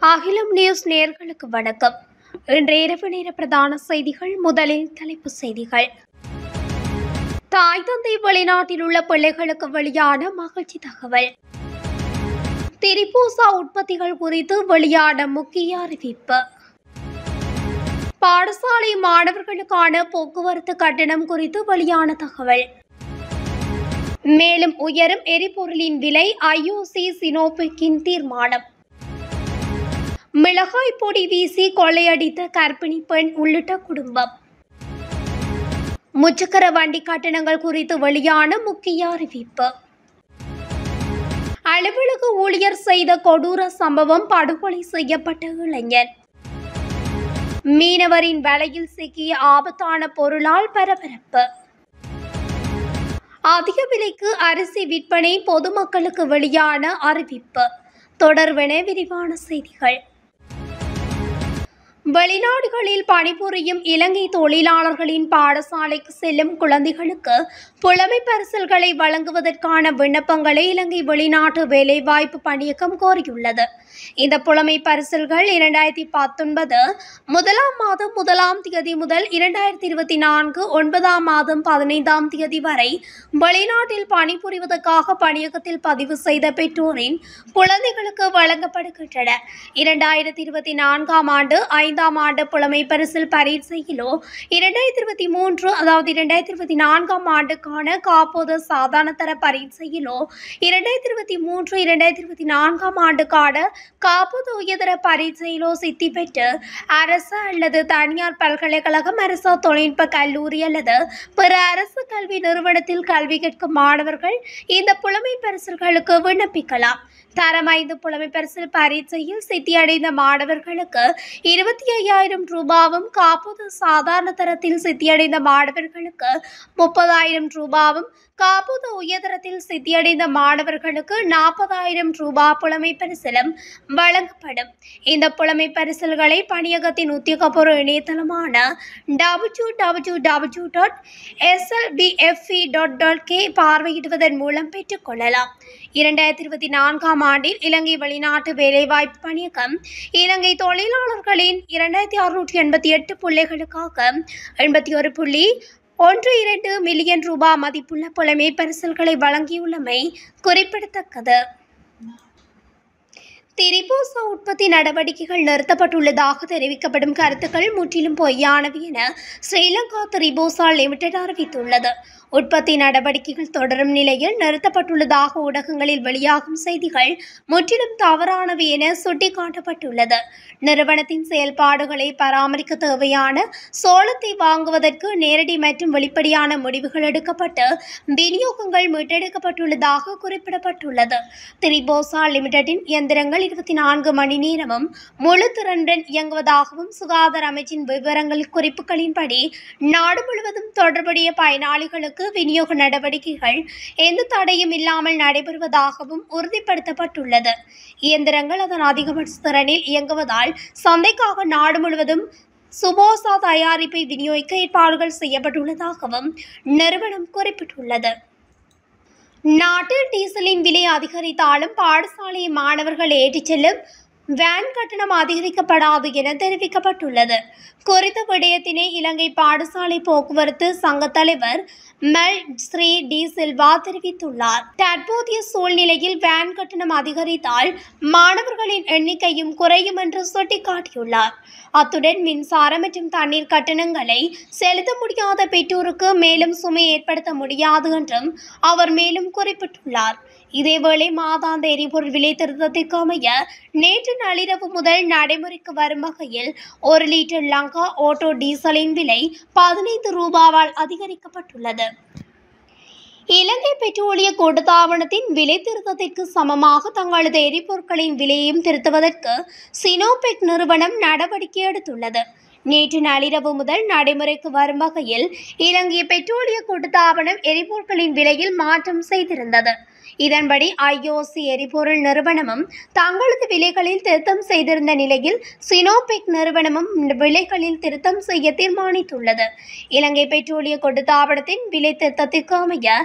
அகிலம் நியூஸ் நேயர்களுக்கு வணக்கம். இன்றைய இரவு நேர பிரதான செய்திகள். முதலில் தலைப்புச் செய்திகள். தாய் தந்தை வெளிநாட்டில் உள்ள பிள்ளைகளுக்கு வெளியான மகிழ்ச்சி தகவல். திரிபூசா உற்பத்திகள் குறித்து வெளியான முக்கிய அறிவிப்பு. பாடசாலை மாணவர்களுக்கான போக்குவரத்து கட்டணம் குறித்து வெளியான தகவல். மேலும் உயரும் எரிபொருளின் விலை, IOC சினோபெக்கின் தீர்மானம். மிளகாய் பொடி வீசி கொள்ளையடித்த கர்ப்பிணி பெண் உள்ளிட்ட குடும்பம். முச்சக்கர வண்டி கட்டணங்கள் குறித்து வெளியான முக்கிய அறிவிப்பு. அலுவலக ஊழியர் செய்த கொடூர சம்பவம், படுகொலை செய்யப்பட்ட இளைஞர். மீனவரின் வலையில் சிக்கிய ஆபத்தான பொருளால் பரபரப்பு. அதிக விலைக்கு அரிசி விற்பனை, பொதுமக்களுக்கு வெளியான அறிவிப்பு. தொடர்பென விரிவான செய்திகள். வெளிநாடுகளில் பணிபுரியும் இலங்கை தொழிலாளர்களின் பாடசாலைக்கு செல்லும் குழந்தைகளுக்கு புலமை பரிசில்களை வழங்குவதற்கான விண்ணப்பங்களை இலங்கை வெளிநாட்டு வேலைவாய்ப்பு பணியகம் கோரியுள்ளது. இந்த புலமை பரிசில்கள் 2019 முதலாம் மாதம் 1ஆம் தேதி முதல் 2024 9ஆம் மாதம் 15ஆம் தேதி வரை வெளிநாட்டில் பணிபுரிவதற்காக பணியகத்தில் பதிவு செய்த பெற்றோரின் குழந்தைகளுக்கு வழங்கப்படுகின்றன. 2024ஆம் ஆண்டு 5ஆம் ஆண்டு புலமை பரிசில் பரீட்சையிலோ 2023 அதாவது 2024ஆம் ஆண்டுக்கான காப்போது சாதாரண தர பரீட்சையிலோ 2023 2024ஆம் ஆண்டுக்கான காப்போது உயர்தர பரீட்சையிலோ சித்தி பெற்று அரசு அல்லது தனியார் பல்கலைக்கழகம், அரசு தொழில்நுட்ப கல்லூரி அல்லது பிற அரசு கல்வி நிறுவனத்தில் கல்வி கற்கும் மாணவர்கள் இந்த புலமை பரிசில்களுக்கு விண்ணப்பிக்கலாம். தரம் 5 புலமை பரிசில் பரீட்சையில் சித்தியடைந்த மாணவர்களுக்கு 25,000 ரூபாவும், காப்போது சாதாரண தரத்தில் சித்தியடைந்த மாணவர்களுக்கு 30,000 ரூபாவும், காப்போது உயர்தரத்தில் சித்தியடைந்த மாணவர்களுக்கு 40,000 ரூபாய் புலமை பரிசிலும் வழங்கப்படும். இந்த புலமை பரிசில்களை பணியகத்தின் உத்தியோகபூர்வ இணையதளமான www.slbfe.k பார்வையிடுவதன் மூலம் பெற்றுக் கொள்ளலாம். 2024ஆம் ஆண்டில் இலங்கை வெளிநாட்டு வேலைவாய்ப்பு பணியகம் இலங்கை தொழிலாளர்களின் 2688 பிள்ளைகளுக்காக 81.12 மில்லியன் ரூபாய் மதிப்புள்ள புலமை பரிசில்களை வழங்கியுள்ளமை குறிப்பிடத்தக்கது. திரிபூசா உற்பத்தி நடவடிக்கைகள் நிறுத்தப்பட்டுள்ளதாக தெரிவிக்கப்படும் கருத்துக்கள் முற்றிலும் பொய்யானவை என ஸ்ரீலங்கா திரிபூசா லிமிடெட் அறிவித்துள்ளது. உற்பத்தி நடவடிக்கைகள் தொடரும் நிலையில் நிறுத்தப்பட்டுள்ளதாக ஊடகங்களில் வெளியாகும் செய்திகள் முற்றிலும் தவறானவை என சுட்டிக்காட்டப்பட்டுள்ளது. நிறுவனத்தின் செயல்பாடுகளை பராமரிக்க தேவையான சோளத்தை வாங்குவதற்கு நேரடி மற்றும் வெளிப்படையான முடிவுகள் எடுக்கப்பட்டு விநியோகங்கள் மீட்டெடுக்கப்பட்டுள்ளதாக குறிப்பிடப்பட்டுள்ளது. திரிபூசா லிமிடெட்டின் இயந்திரங்கள் 24 மணி நேரமும் முழு திறனுடன் இயங்குவதாகவும் சுகாதார அமைச்சின் விவரங்கள் குறிப்புகளின்படி நாடு முழுவதும் தொடர்புடைய பயனாளிகளுக்கு விநியோக நடவடிக்கைகள் எந்த தடையும் இல்லாமல் நடைபெறுவதாகவும் உறுதிப்படுத்தப்பட்டுள்ளது. இயந்திரங்கள் அதன் அதிகபட்ச திறனில் இயங்குவதால் சந்தைக்காக நாடு முழுவதும் சுபோசா தயாரிப்பை விநியோகிக்க ஏற்பாடுகள் செய்யப்பட்டுள்ளதாகவும் நிறுவனம் குறிப்பிட்டுள்ளது. நாட்டில் டீசலின் விலை அதிகரித்தாலும் பாடசாலை மாணவர்கள் ஏற்றிச் செல்லும் வேன் கட்டணம் அதிகரிக்கப்படாது என தெரிவிக்கப்பட்டுள்ளது. குறித்த விடயத்தினை இலங்கை பாடசாலை போக்குவரத்து சங்க தலைவர் மல் ஸ்ரீ டி சில்வா தெரிவித்துள்ளார். தற்போதைய சூழ்நிலையில் வேன் கட்டணம் அதிகரித்தால் மாணவர்களின் எண்ணிக்கையும் குறையும் என்று சுட்டிக்காட்டியுள்ளார். அத்துடன் மின்சாரம் மற்றும் தண்ணீர் கட்டணங்களை செலுத்த முடியாத பெற்றோருக்கு மேலும் சுமை ஏற்படுத்த முடியாது என்றும் அவர் மேலும் குறிப்பிட்டுள்ளார். இதேவேளை மாதாந்த எரிபொருள் விலை திருத்தத்திற்கு அமைய நேற்று நள்ளிரவு முதல் நடைமுறைக்கு வரும் வகையில் 1 லிட்டர் லங்கா ஆட்டோ டீசலின் விலை 15 ரூபாவால் அதிகரிக்கப்பட்டுள்ளது. இலங்கை பெட்ரோலிய கூட்டுத்தாபனத்தின் விலை திருத்தத்திற்கு சமமாக தங்களது எரிபொருட்களின் விலையையும் திருத்துவதற்கு சினோபெக் நிறுவனம் நடவடிக்கை எடுத்துள்ளது. நேற்று நள்ளிரவு முதல் நடைமுறைக்கு வரும் வகையில் இலங்கை பெட்ரோலிய கூட்டுத்தாபனம் எரிபொருட்களின் விலையில் மாற்றம் செய்திருந்தது. இதன்படி IOC எரிபொருள் நிறுவனமும் தங்களது விலைகளில் திருத்தம் செய்திருந்த நிலையில் சினோபெக் நிறுவனமும் விலைகளில் திருத்தம் செய்ய தீர்மானித்துள்ளது. இலங்கை பெட்ரோலிய கூட்டுத்தாபனத்தின் விலை திருத்தத்திற்கு அமைய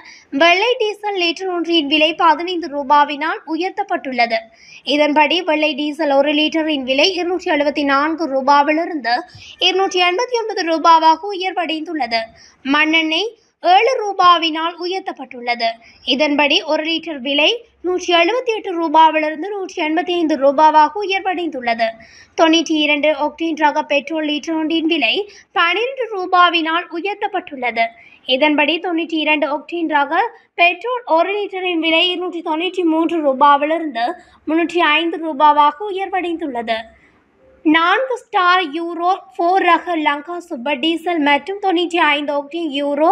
வெள்ளை டீசல் லிட்டர் ஒன்றின் விலை 15 ரூபாவினால் உயர்த்தப்பட்டுள்ளது. இதன்படி வெள்ளை டீசல் 1 லிட்டரின் விலை 274 ரூபாவிலிருந்து 289 ரூபாவாக உயர்வடைந்துள்ளது. மண்ணெண்ணெய் 7 ரூபாவினால் உயர்த்தப்பட்டுள்ளது. இதன்படி 1 லிட்டர் விலை 178 ரூபாவிலிருந்து 185 ரூபாவாக உயர்வடைந்துள்ளது. 92 ஒக்டேன் ரக பெட்ரோல் லிட்டர் ஒன்றின் விலை 12 ரூபாவினால் உயர்த்தப்பட்டுள்ளது. இதன்படி 92 ஒக்டேன் ரக பெட்ரோல் 1 லிட்டரின் விலை 293 ரூபாவிலிருந்து 305 ரூபாவாக உயர்வடைந்துள்ளது. 4 ஸ்டார் யூரோ 4 ரக லங்கா சூப்பர் டீசல் மற்றும் 95 ஒக்டேன் யூரோ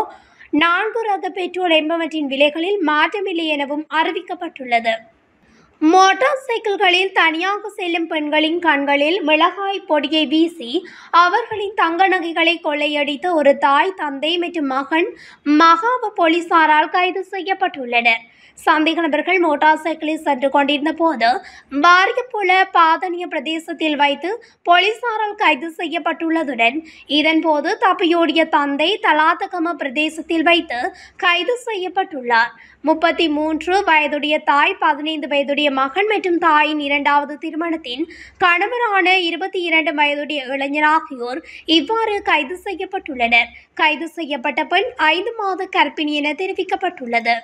4 ரக பெட்ரோல் என்பவற்றின் விலைகளில் மாற்றமில்லை எனவும் அறிவிக்கப்பட்டுள்ளது. மோட்டார் சைக்கிள்களில் தனியாக செல்லும் பெண்களின் கண்களில் மிளகாய் பொடியை வீசி அவர்களின் தங்க நகைகளை கொள்ளையடித்த ஒரு தாய், தந்தை மற்றும் மகன் மகாவ போலீசாரால் கைது செய்யப்பட்டுள்ளனர். சந்தேக நபர்கள் மோட்டார் சைக்கிளில் சென்று கொண்டிருந்த போது வாரியப்புல பாதனிய பிரதேசத்தில் வைத்து போலீசாரால் கைது செய்யப்பட்டுள்ளதுடன் இதன்போது தப்பியோடிய தந்தை தலாத்தகம பிரதேசத்தில் வைத்து கைது செய்யப்பட்டுள்ளார். 33 வயதுடைய தாய், 15 வயதுடைய மகன் மற்றும் தாயின் 2வது திருமணத்தின் கணவரான 22 வயதுடைய இளைஞர் ஆகியோர் இவ்வாறு கைது செய்யப்பட்டுள்ளனர். கைது செய்யப்பட்ட பெண் 5 மாத கர்ப்பிணி என தெரிவிக்கப்பட்டுள்ளது.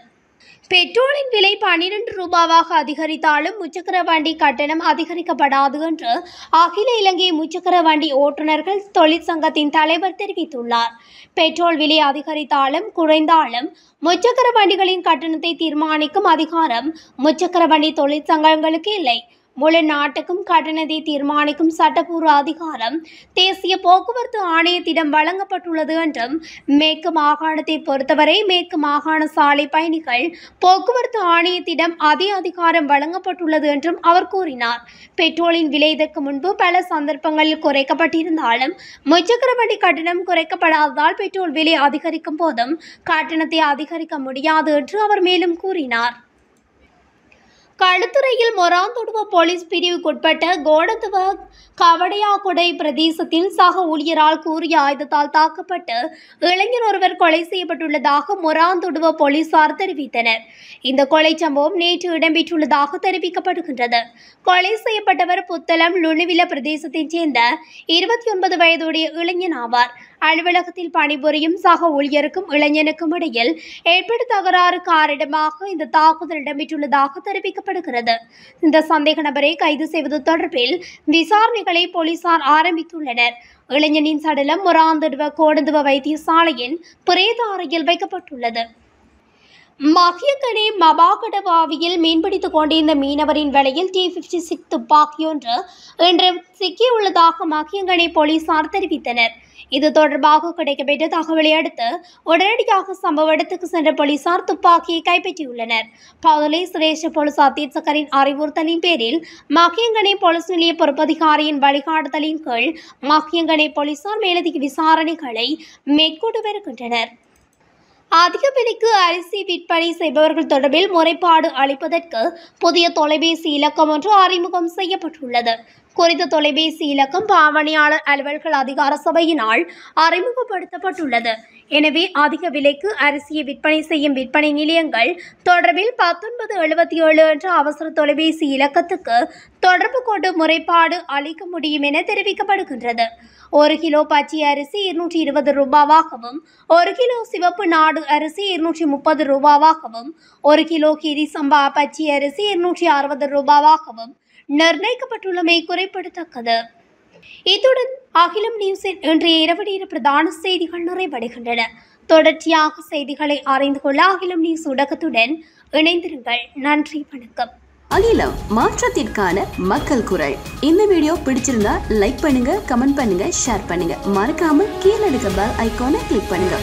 பெட்ரோலின் விலை 12 ரூபாவாக அதிகரித்தாலும் முச்சக்கர வண்டி கட்டணம் அதிகரிக்கப்படாது என்று அகில இலங்கை முச்சக்கர வண்டி ஓட்டுநர்கள் தொழிற்சங்கத்தின் தலைவர் தெரிவித்துள்ளார். பெட்ரோல் விலை அதிகரித்தாலும் குறைந்தாலும் முச்சக்கர வண்டிகளின் கட்டணத்தை தீர்மானிக்கும் அதிகாரம் முச்சக்கர வண்டி தொழிற்சங்கங்களுக்கு இல்லை. முழு நாட்டுக்கும் கட்டணத்தை தீர்மானிக்கும் சட்டப்பூர்வ அதிகாரம் தேசிய போக்குவரத்து ஆணையத்திடம் வழங்கப்பட்டுள்ளது என்றும், மேற்கு மாகாணத்தை பொறுத்தவரை மேற்கு மாகாண சாலை பயணிகள் போக்குவரத்து ஆணையத்திடம் அதே அதிகாரம் வழங்கப்பட்டுள்ளது என்றும் அவர் கூறினார். பெட்ரோலின் விலை இதற்கு முன்பு பல சந்தர்ப்பங்களில் குறைக்கப்பட்டிருந்தாலும் முச்சக்கர வண்டி கட்டணம் குறைக்கப்படாததால் பெட்ரோல் விலை அதிகரிக்கும் போதும் கட்டணத்தை அதிகரிக்க முடியாது என்று அவர் மேலும் கூறினார். களுத்துறையில் மொராந்தொடுவ போலீஸ் பிரிவுக்குட்பட்ட கோடத்துவ கவடையாகொடை பிரதேசத்தில் சக ஊழியரால் கூறிய ஆயுதத்தால் தாக்கப்பட்டு இளைஞர் ஒருவர் கொலை செய்யப்பட்டுள்ளதாக மொராந்தொடுவ போலீசார் தெரிவித்தனர். இந்த கொலை சம்பவம் நேற்று இடம்பெற்றுள்ளதாக தெரிவிக்கப்படுகின்றது. கொலை செய்யப்பட்டவர் புத்தளம் லுணுவில பிரதேசத்தைச் சேர்ந்த 29 வயதுடைய இளைஞன் ஆவார். அலுவலகத்தில் பணிபுரியும் சக ஊழியருக்கும் இளைஞனுக்கும் இடையில் ஏற்பட்ட தகராறு காரணமாக இந்த தாக்குதல் இடம்பெற்றுள்ளதாக தெரிவிக்கப்படுகிறது. இந்த சந்தேக நபரை கைது செய்வது தொடர்பில் விசாரணைகளை போலீசார் ஆரம்பித்துள்ளனர். இளைஞனின் சடலம் மொராந்தொடுவ கோடந்துவ வைத்தியசாலையின் பிரேத அறையில் வைக்கப்பட்டுள்ளது. மகியங்கனை மபாகடவாவியில் மீன்பிடித்துக் கொண்டிருந்த மீனவரின் வலையில் T56 துப்பாக்கியொன்று இன்று சிக்கியுள்ளதாக மகியங்கனை போலீசார் தெரிவித்தனர். இது தொடர்பாக கிடைக்கப்பெற்ற தகவலை அடுத்து உடனடியாக சம்பவ இடத்துக்கு சென்ற போலீசார் துப்பாக்கியை கைப்பற்றியுள்ளனர். பவுதலை சிரேஷ்ட போலீஸ் அத்தீட்சகரின் அறிவுறுத்தலின் பேரில் மகியங்கனை போலீஸ் நிலைய பொறுப்பதிகாரியின் வழிகாட்டுதலின் கீழ் மகியங்கனை போலீசார் மேலதிக விசாரணைகளை மேற்கொண்டு வருகின்றனர். அதிக விலைக்கு அரிசி விற்பனை செய்பவர்கள் தொடர்பில் முறைப்பாடு அளிப்பதற்கு புதிய தொலைபேசி இலக்கம் ஒன்று அறிமுகம் செய்யப்பட்டுள்ளது. குறித்த தொலைபேசி இலக்கம் பாவனையாளர் அலுவல்கள் அதிகார சபையினால் அறிமுகப்படுத்தப்பட்டுள்ளது. எனவே அதிக விலைக்கு அரிசியை விற்பனை செய்யும் விற்பனை நிலையங்கள் தொடர்பில் 1977 என்ற அவசர தொலைபேசி இலக்கத்துக்கு தொடர்பு கொண்டு முறைப்பாடு அளிக்க முடியும் என தெரிவிக்கப்படுகின்றது. 1 கிலோ பச்சை அரிசி 220 ரூபாவாகவும், 1 கிலோ சிவப்பு நாடு அரிசி 230 ரூபாவாகவும், 1 கிலோ கீரி சம்பா பச்சை அரிசி 260 ரூபாவாகவும் நிர்ணயிக்கப்பட்டுள்ளமை குறிப்பிடத்தக்கது. இத்துடன் அகிலம் நியூஸின் இன்றைய இரவு நேர பிரதான செய்திகள் நிறைவடைகின்றன. தொடர்ச்சியாக செய்திகளை அறிந்து கொள்ள அகிலம் நியூஸ் ஊடகத்துடன் இணைந்திருங்கள். நன்றி, வணக்கம். அகிலம் மாற்றத்திற்கான மக்கள் குரல். இந்த வீடியோ பிடிச்சிருந்தா லைக் பண்ணுங்க, கமெண்ட் பண்ணுங்க, ஷேர் பண்ணுங்க. மறக்காம கீழே இருக்க பெல் ஐகானை கிளிக் பண்ணுங்க.